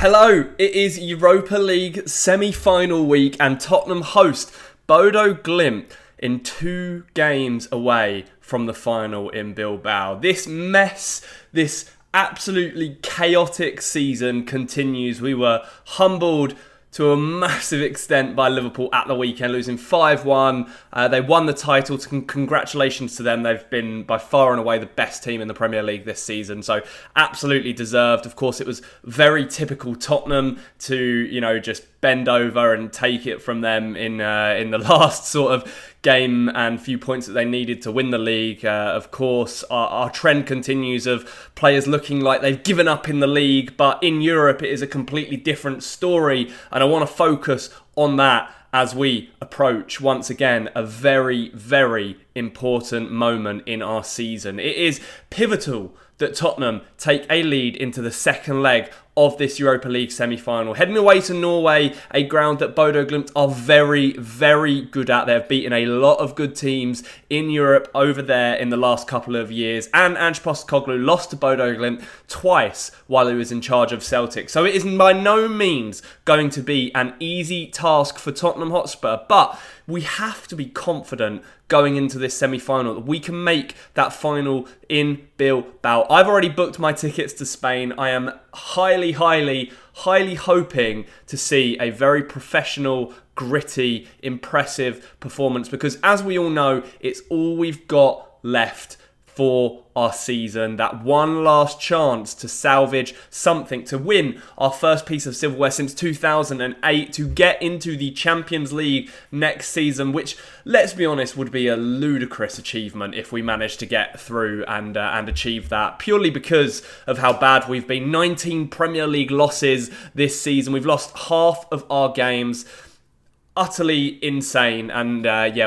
Hello, it is Europa League semi-final week and Tottenham host Bodo Glimt in 2 games away from the final in Bilbao. This mess, this absolutely chaotic season continues. We were humbled to a massive extent by Liverpool at the weekend, losing 5-1. They won the title. Congratulations to them. They've been by far and away the best team in the Premier League this season, so absolutely deserved. Of course, it was very typical Tottenham to, just bend over and take it from them in the last sort of game and few points that they needed to win the league. Of course, our trend continues of players looking like they've given up in the league, but in Europe it is a completely different story, and I want to focus on that as we approach, once again, a very, very important moment in our season. It is pivotal that Tottenham take a lead into the second leg of this Europa League semi-final. Heading away to Norway, a ground that Bodo Glimt are very, very good at. They've beaten a lot of good teams in Europe over there in the last couple of years. And Ange Postecoglou lost to Bodo Glimt twice while he was in charge of Celtic. So it is by no means going to be an easy task for Tottenham Hotspur. But we have to be confident going into this semi-final that we can make that final in Bilbao. I've already booked my tickets to Spain. I am highly hoping to see a very professional, gritty, impressive performance, because as we all know, it's all we've got left for our season. That one last chance to salvage something, to win our first piece of silverware since 2008, to get into the Champions League next season, which, let's be honest, would be a ludicrous achievement if we managed to get through and achieve that, purely because of how bad we've been. 19 Premier League losses this season. We've lost half of our games. Utterly insane, and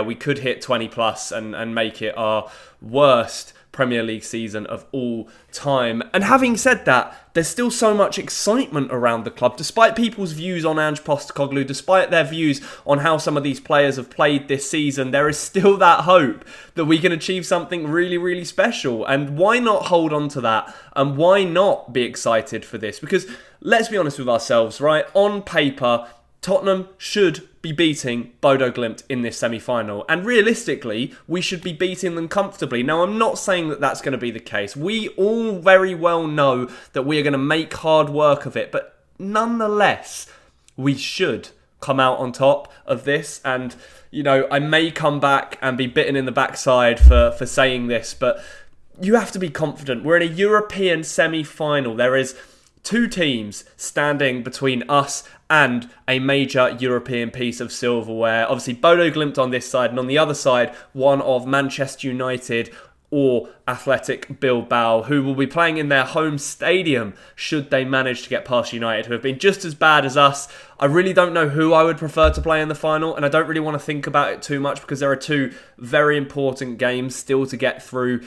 we could hit 20 plus and make it our worst Premier League season of all time. And having said that, there's still so much excitement around the club, despite people's views on Ange Postecoglou, despite their views on how some of these players have played this season. There is still that hope that we can achieve something really, really special. And why not hold on to that? And why not be excited for this? Because let's be honest with ourselves, right? On paper, Tottenham should be beating Bodo Glimt in this semi-final. And realistically, we should be beating them comfortably. Now, I'm not saying that that's going to be the case. We all very well know that we are going to make hard work of it. But nonetheless, we should come out on top of this. And, I may come back and be bitten in the backside for saying this, but you have to be confident. We're in a European semi-final. There is 2 teams standing between us and a major European piece of silverware. Obviously, Bodo Glimt on this side, and on the other side, one of Manchester United or Athletic Bilbao, who will be playing in their home stadium should they manage to get past United, who have been just as bad as us. I really don't know who I would prefer to play in the final, and I don't really want to think about it too much because there are 2 very important games still to get through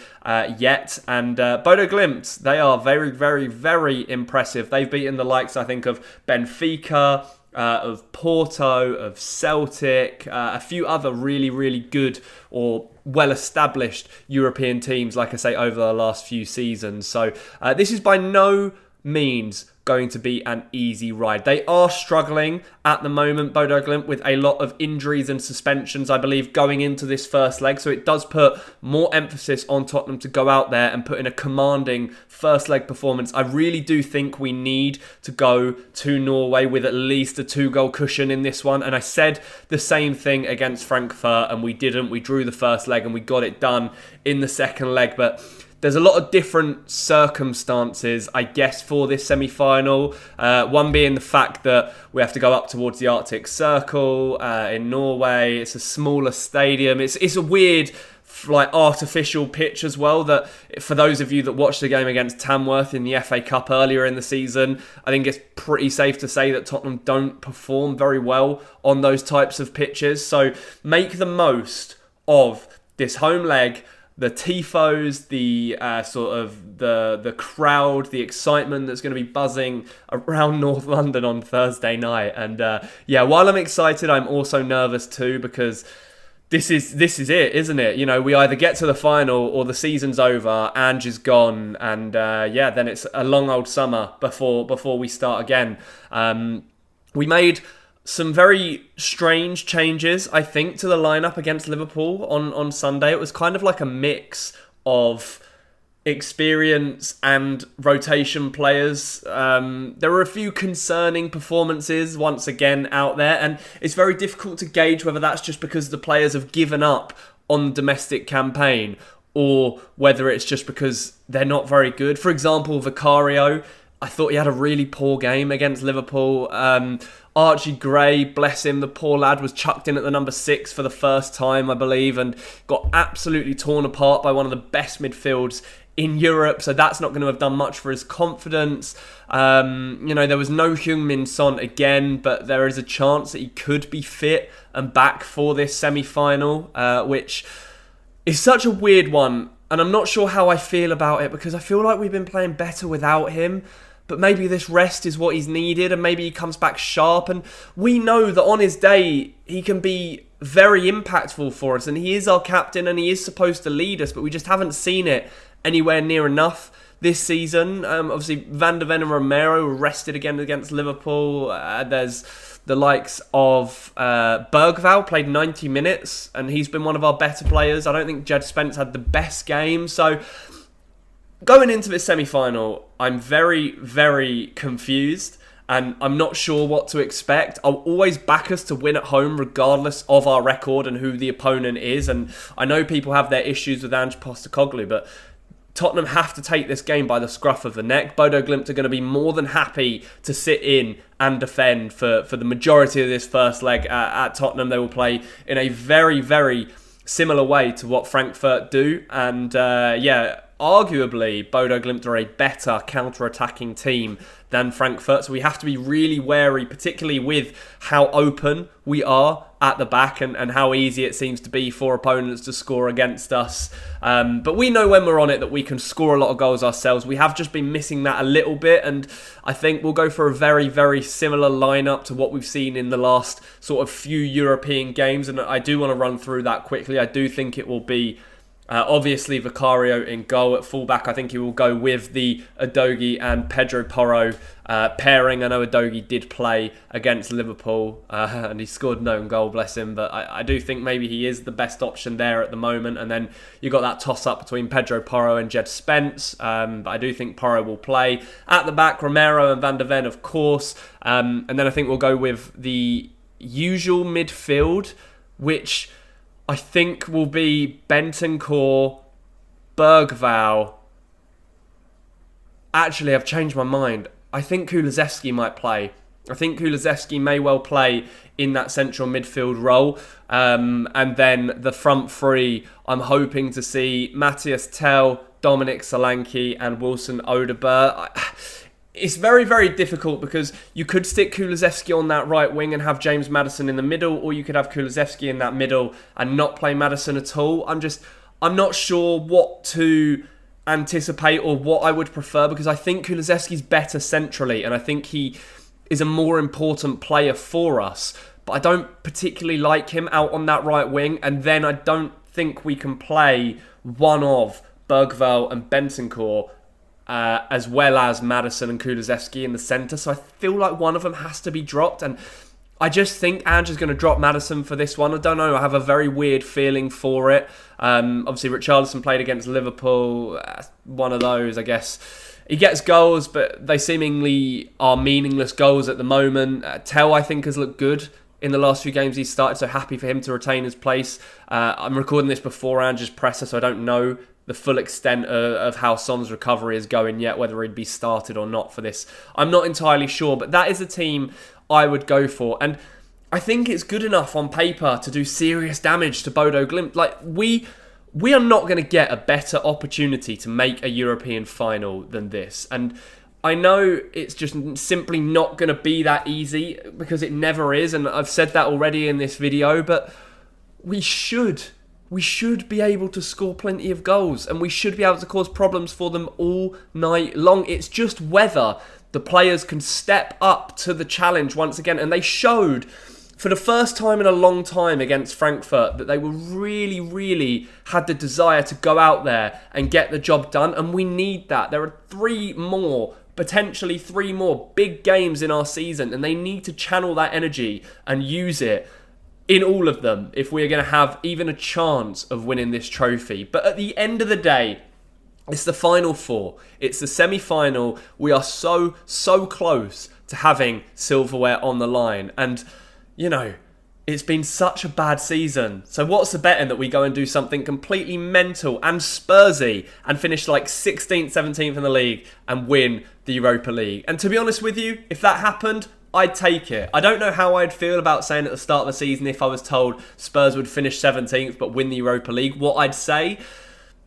yet. And Bodo Glimt, they are very, very, very impressive. They've beaten the likes, I think, of Benfica, of Porto, of Celtic, a few other really, really good or well-established European teams, like I say, over the last few seasons. So this is by no means going to be an easy ride. They are struggling at the moment, Bodo Glimt, with a lot of injuries and suspensions, I believe, going into this first leg. So it does put more emphasis on Tottenham to go out there and put in a commanding first leg performance. I really do think we need to go to Norway with at least a 2-goal cushion in this one. And I said the same thing against Frankfurt, and we didn't. We drew the first leg and we got it done in the second leg. But there's a lot of different circumstances, I guess, for this semi-final. One being the fact that we have to go up towards the Arctic Circle in Norway. It's a smaller stadium. It's a weird, artificial pitch as well. That for those of you that watched the game against Tamworth in the FA Cup earlier in the season, I think it's pretty safe to say that Tottenham don't perform very well on those types of pitches. So make the most of this home leg. The tifos, the the crowd, the excitement that's going to be buzzing around North London on Thursday night. And while I'm excited, I'm also nervous too, because this is it, isn't it? You know, we either get to the final or the season's over, Ange is gone, and then it's a long old summer before we start again. We made some very strange changes, I think, to the lineup against Liverpool on Sunday. It was kind of like a mix of experience and rotation players. There were a few concerning performances once again out there, and it's very difficult to gauge whether that's just because the players have given up on the domestic campaign or whether it's just because they're not very good. For example, Vicario, I thought he had a really poor game against Liverpool. Archie Gray, bless him, the poor lad was chucked in at the number 6 for the first time, I believe, and got absolutely torn apart by one of the best midfields in Europe, so that's not going to have done much for his confidence. There was no Heung-min Son again, but there is a chance that he could be fit and back for this semi-final, which is such a weird one, and I'm not sure how I feel about it, because I feel like we've been playing better without him, but maybe this rest is what he's needed, and maybe he comes back sharp, and we know that on his day, he can be very impactful for us, and he is our captain, and he is supposed to lead us, but we just haven't seen it anywhere near enough this season. Obviously, Van der Ven and Romero were rested again against Liverpool. There's the likes of Bergvall, played 90 minutes, and he's been one of our better players. I don't think Jed Spence had the best game. So, going into this semi-final, I'm very, very confused, and I'm not sure what to expect. I'll always back us to win at home regardless of our record and who the opponent is. And I know people have their issues with Ange Postecoglou, but Tottenham have to take this game by the scruff of the neck. Bodo Glimt are going to be more than happy to sit in and defend for the majority of this first leg at Tottenham. They will play in a very, very similar way to what Frankfurt do. And arguably, Bodo Glimt are a better counter-attacking team than Frankfurt. So we have to be really wary, particularly with how open we are at the back and how easy it seems to be for opponents to score against us. But we know when we're on it that we can score a lot of goals ourselves. We have just been missing that a little bit, and I think we'll go for a very, very similar lineup to what we've seen in the last sort of few European games, and I do want to run through that quickly. I do think it will be obviously Vicario in goal. At fullback, I think he will go with the Udogie and Pedro Porro pairing. I know Udogie did play against Liverpool and he scored no goal, bless him, but I do think maybe he is the best option there at the moment. And then you got that toss-up between Pedro Porro and Jed Spence, but I do think Porro will play. At the back, Romero and Van der Ven, of course, and then I think we'll go with the usual midfield, which I think will be Bentancur, Bergvall. Actually, I've changed my mind. I think Kulusevski might play. I think Kulusevski may well play in that central midfield role. And then the front three, I'm hoping to see Matthias Tell, Dominic Solanke and Wilson Odobert. It's very, very difficult because you could stick Kulusevski on that right wing and have James Maddison in the middle, or you could have Kulusevski in that middle and not play Maddison at all. I'm not sure what to anticipate or what I would prefer, because I think Kulusevski's better centrally and I think he is a more important player for us. But I don't particularly like him out on that right wing, and then I don't think we can play one of Bergvall and Bentancur as well as Maddison and Kulusevski in the centre. So I feel like one of them has to be dropped, and I just think Ange is going to drop Maddison for this one. I don't know, I have a very weird feeling for it. Obviously Richarlison played against Liverpool, one of those, I guess. He gets goals, but they seemingly are meaningless goals at the moment. Tell, I think, has looked good in the last few games he's started, so happy for him to retain his place. I'm recording this before Ange's presser, so I don't know the full extent of how Son's recovery is going yet, whether he'd be started or not for this. I'm not entirely sure, but that is a team I would go for. And I think it's good enough on paper to do serious damage to Bodo Glimt. Like, we are not going to get a better opportunity to make a European final than this. And I know it's just simply not going to be that easy, because it never is, and I've said that already in this video, but we should be able to score plenty of goals, and we should be able to cause problems for them all night long. It's just whether the players can step up to the challenge once again, and they showed for the first time in a long time against Frankfurt, that they were really had the desire to go out there and get the job done. And we need that. There are potentially three more big games in our season, and they need to channel that energy and use it in all of them if we are going to have even a chance of winning this trophy. But at the end of the day, it's the final four. It's the semi-final. We are so close to having silverware on the line. And, you know, it's been such a bad season. So what's the betting that we go and do something completely mental and Spursy and finish like 16th, 17th in the league and win the Europa League? And to be honest with you, if that happened, I'd take it. I don't know how I'd feel about saying at the start of the season if I was told Spurs would finish 17th but win the Europa League, what I'd say.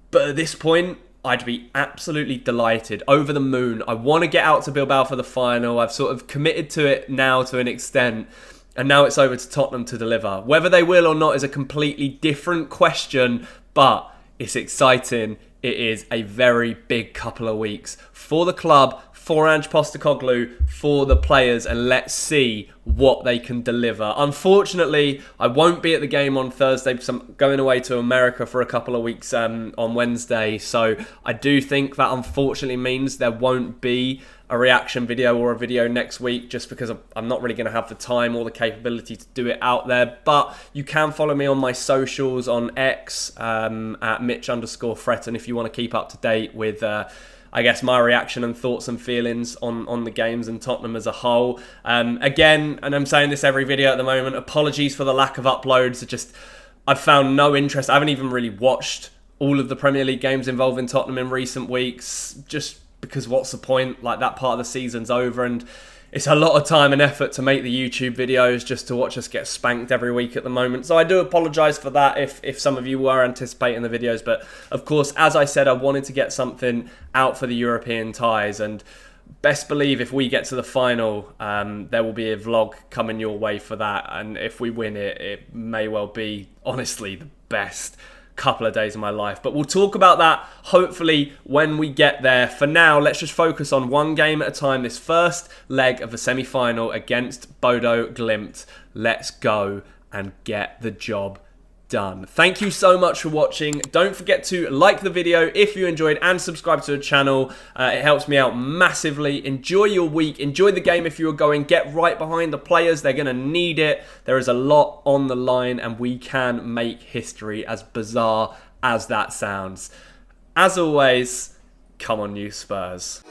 But at this point, I'd be absolutely delighted, over the moon. I want to get out to Bilbao for the final. I've sort of committed to it now to an extent. And now it's over to Tottenham to deliver. Whether they will or not is a completely different question, but it's exciting. It is a very big couple of weeks for the club, for Ange Postecoglou, for the players, and let's see what they can deliver. Unfortunately, I won't be at the game on Thursday because I'm going away to America for a couple of weeks on Wednesday. So I do think that unfortunately means there won't be a reaction video or a video next week, just because I'm not really going to have the time or the capability to do it out there. But you can follow me on my socials on X at Mitch_Fretton if you want to keep up to date with I guess my reaction and thoughts and feelings on the games and Tottenham as a whole. Again, and I'm saying this every video at the moment, apologies for the lack of uploads. I've found no interest. I haven't even really watched all of the Premier League games involving Tottenham in recent weeks, just because what's the point? Like, that part of the season's over, and it's a lot of time and effort to make the YouTube videos just to watch us get spanked every week at the moment. So I do apologise for that if some of you were anticipating the videos. But of course, as I said, I wanted to get something out for the European ties. And best believe if we get to the final, there will be a vlog coming your way for that. And if we win it, it may well be, honestly, the best couple of days of my life. But we'll talk about that hopefully when we get there. For now, let's just focus on one game at a time. This first leg of the semi-final against Bodo Glimt. Let's go and get the job done. Thank you so much for watching. Don't forget to like the video if you enjoyed and subscribe to the channel. It helps me out massively. Enjoy your week. Enjoy the game if you are going. Get right behind the players. They're going to need it. There is a lot on the line and we can make history, as bizarre as that sounds. As always, come on you Spurs.